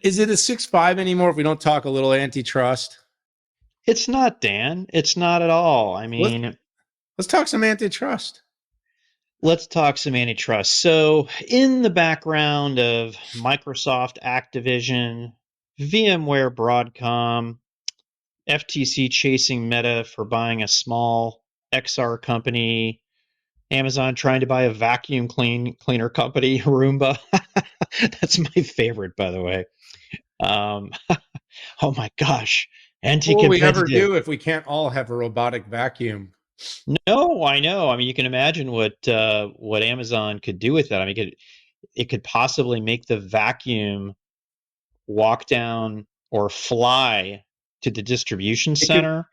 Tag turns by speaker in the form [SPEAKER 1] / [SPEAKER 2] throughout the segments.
[SPEAKER 1] Is it a 6.5 anymore if we don't talk a little antitrust?
[SPEAKER 2] It's not, Dan. It's not at all. I
[SPEAKER 1] Let's
[SPEAKER 2] mean,
[SPEAKER 1] let's talk some antitrust.
[SPEAKER 2] let's talk some antitrust. So, in the background of Microsoft, Activision, VMware, Broadcom, FTC chasing Meta for buying a small XR company, Amazon trying to buy a vacuum cleaner company, Roomba. That's my favorite, by the way. Um, oh my gosh,
[SPEAKER 1] What will we ever
[SPEAKER 2] anti-competitive.
[SPEAKER 1] do if we can't all have a robotic vacuum?
[SPEAKER 2] No, I know. I mean, you can imagine what Amazon could do with that. I mean, it could possibly make the vacuum walk down or fly to the distribution
[SPEAKER 1] It could.
[SPEAKER 2] center,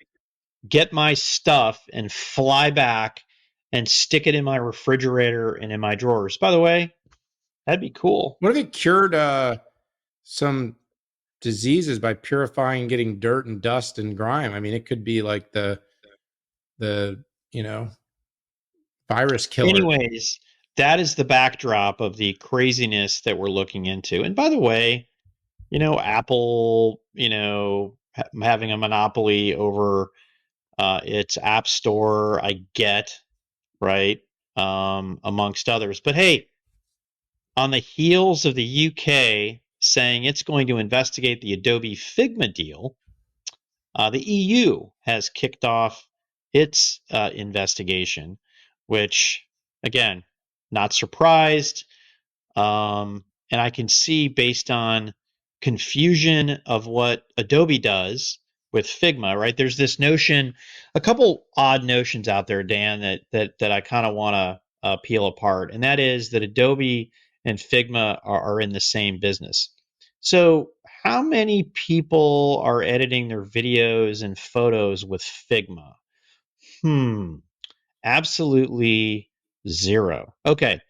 [SPEAKER 2] get my stuff, and fly back and stick it in my refrigerator and in my drawers. By the way, that'd be cool.
[SPEAKER 1] What if it cured some diseases by purifying, getting dirt and dust and grime? I mean, it could be like the you know virus killer.
[SPEAKER 2] Anyways, that is the backdrop of the craziness that we're looking into. And by the way, Apple, having a monopoly over its app store, I get, right? Amongst others. But hey, on the heels of the UK saying it's going to investigate the Adobe-Figma deal, the EU has kicked off its investigation, which, again, not surprised. And I can see based on confusion of what Adobe does with Figma, right? There's this notion, a couple odd notions out there, Dan, that I kind of want to peel apart, and that is that Adobe and Figma are in the same business. So, how many people are editing their videos and photos with Figma? Hmm, absolutely zero. Okay.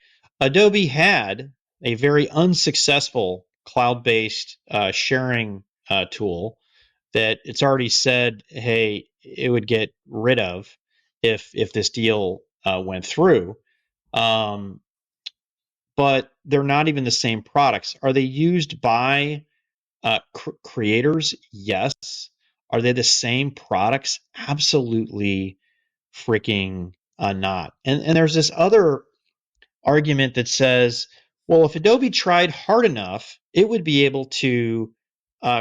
[SPEAKER 2] Adobe had a very unsuccessful cloud based sharing tool that it's already said, hey, it would get rid of if this deal went through. Um, but they're not even the same products. Are they used by creators? Yes. Are they the same products? Absolutely freaking not. And there's this other argument that says, well, if Adobe tried hard enough, it would be able to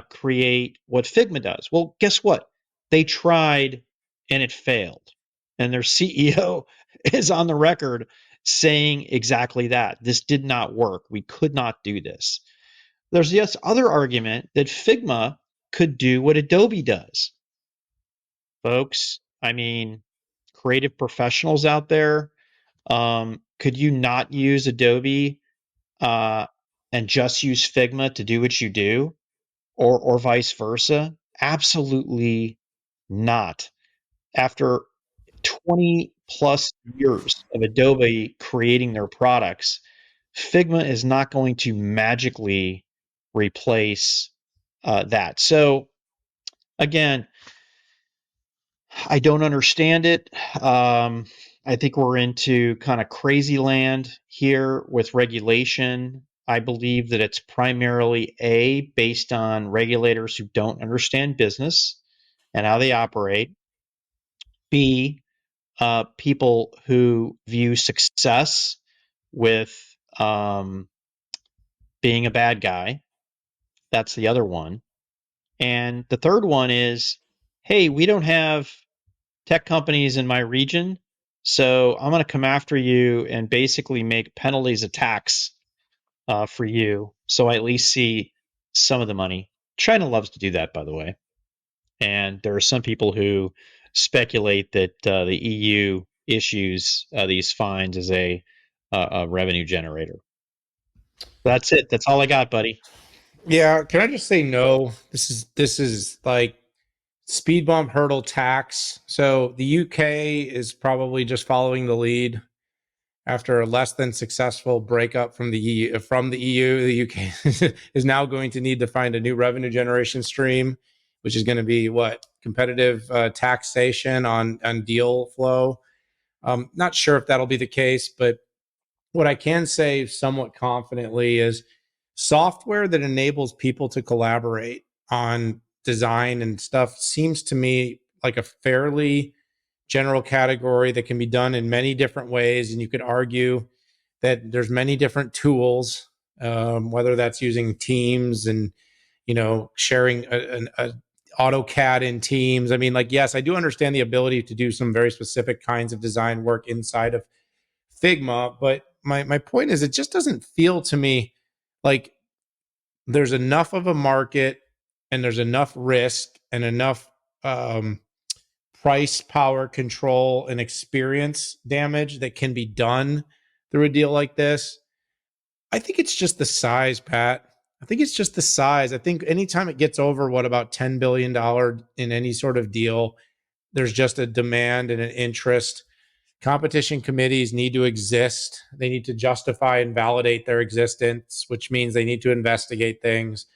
[SPEAKER 2] create what Figma does. Well, guess what? They tried and it failed. And their CEO is on the record saying exactly that. This did not work. We could not do this. There's this other argument that Figma could do what Adobe does. Folks, I mean, creative professionals out there, could you not use Adobe uh, and just use Figma to do what you do, or vice versa? Absolutely not. After 20 plus years of Adobe creating their products, Figma is not going to magically replace that. So again, I don't understand it. I think we're into kind of crazy land here with regulation. I believe that it's primarily based on regulators who don't understand business and how they operate. B, people who view success with um, being a bad guy. That's the other one. And the third one is, hey, we don't have tech companies in my region. So I'm going to come after you and basically make penalties a tax for you. So I at least see some of the money. China loves to do that, by the way. And there are some people who speculate that the EU issues these fines as a revenue generator. That's it. That's all I got, buddy.
[SPEAKER 1] Yeah, can I just say no? This is like speed bump hurdle tax. So the UK is probably just following the lead after a less than successful breakup from the EU. From the EU, the UK is now going to need to find a new revenue generation stream, which is going to be what competitive taxation on deal flow. Not sure if that'll be the case, but what I can say somewhat confidently is software that enables people to collaborate on design and stuff seems to me like a fairly general category that can be done in many different ways. And you could argue that there's many different tools, whether that's using Teams and sharing a AutoCAD in Teams. I mean, like, yes, I do understand the ability to do some very specific kinds of design work inside of Figma, but my point is, it just doesn't feel to me like there's enough of a market and there's enough risk and enough um, price, power, control, and experience damage that can be done through a deal like this. I think it's just the size, Pat. I think it's just the size. I think anytime it gets over what about $10 billion in any sort of deal, there's just a demand and an interest. Competition committees need to exist. They need to justify and validate their existence, which means they need to investigate things.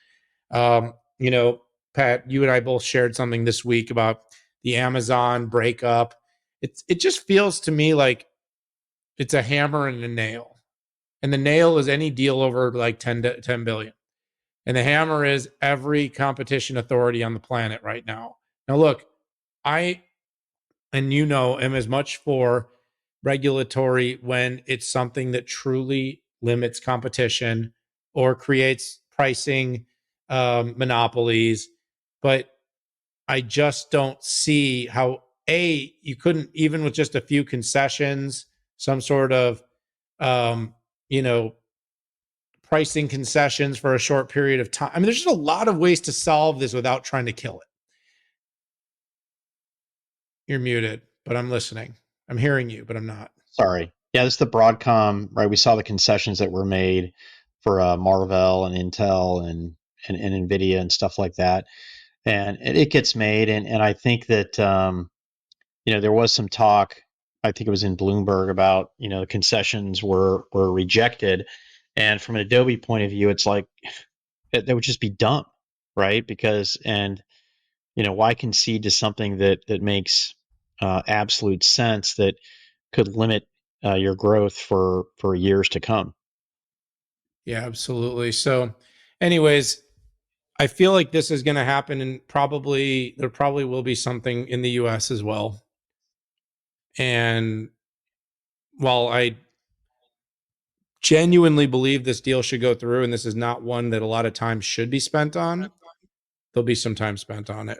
[SPEAKER 1] Um, you know, Pat, you and I both shared something this week about the Amazon breakup. It just feels to me like it's a hammer and a nail. And the nail is any deal over like 10 billion. And the hammer is every competition authority on the planet right now. Now, look, I, and am as much for regulatory when it's something that truly limits competition or creates pricing monopolies. But I just don't see how, you couldn't, even with just a few concessions, some sort of, um, you know, pricing concessions for a short period of time. I mean, there's just a lot of ways to solve this without trying to kill it. You're muted, but I'm listening. I'm hearing you, but I'm not.
[SPEAKER 2] Sorry. Yeah, this is the Broadcom, right? We saw the concessions that were made for Marvell and Intel and NVIDIA and stuff like that. And it gets made. And I think that, there was some talk, I think it was in Bloomberg, about, the concessions were rejected. And from an Adobe point of view, it's like, that would just be dumb, right? Because, why concede to something that makes absolute sense that could limit your growth for years to come?
[SPEAKER 1] Yeah, absolutely. So, anyways, I feel like this is going to happen, and there probably will be something in the U.S. as well. And while I genuinely believe this deal should go through, and this is not one that a lot of time should be spent on, there'll be some time spent on it.